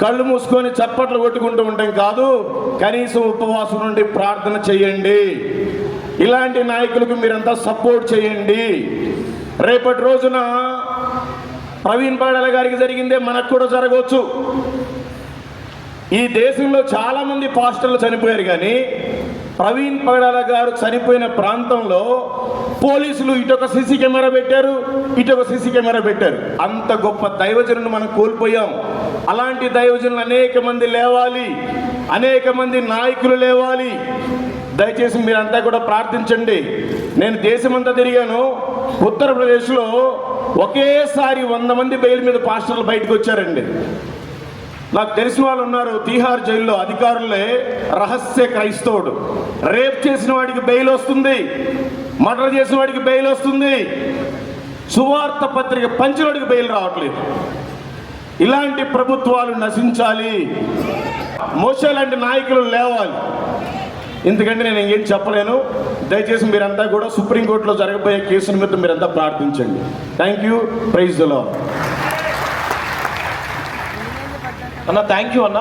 కళ్ళు మూసుకొని చప్పట్లు కొట్టుకుంటూ ఉంటాం కాదు, కనీసం ఉపవాసం నుండి ప్రార్థన చేయండి. ఇలాంటి నాయకులకు మీరంతా సపోర్ట్ చేయండి. రేపటి రోజున ప్రవీణ్ పగడాల గారికి జరిగిందే మనకు కూడా జరగవచ్చు. ఈ దేశంలో చాలామంది పాస్టర్లు చనిపోయారు, కానీ ప్రవీణ్ పగడాల గారు చనిపోయిన ప్రాంతంలో పోలీసులు ఇటొక సీసీ కెమెరా పెట్టారు, ఇటొక సీసీ కెమెరా పెట్టారు. అంత గొప్ప దైవజనులను మనం కోల్పోయాం. అలాంటి దైవజనులు అనేక మంది లేవాలి, అనేక మంది నాయకులు లేవాలి. దయచేసి మీరంతా కూడా ప్రార్థించండి. నేను దేశమంతా తిరిగాను. ఉత్తరప్రదేశ్లో ఒకేసారి 100 మంది బెయిల్ మీద పాస్టర్లు బయటకు వచ్చారండి. నాకు తెలిసిన వాళ్ళు ఉన్నారు. తీహార్ జైల్లో అధికారులే రహస్య క్రైస్తవుడు, రేప్ చేసిన వాడికి బెయిల్ వస్తుంది, మర్డర్ చేసిన వాడికి బెయిల్ వస్తుంది, సువార్త పత్రిక పంచినోడికి బెయిల్ రావట్లేదు. ఇలాంటి ప్రభుత్వాలు నశించాలి. మోషే లాంటి నాయకులు లేవాలి. ఎందుకంటే నేను ఇంకేం చెప్పలేను. దయచేసి మీరంతా కూడా సుప్రీంకోర్టులో జరగబోయే కేసు నిమిత్తం మీరంతా ప్రార్థించండి. Thank you. Praise the Lord. అన్న థ్యాంక్ యూ అన్న.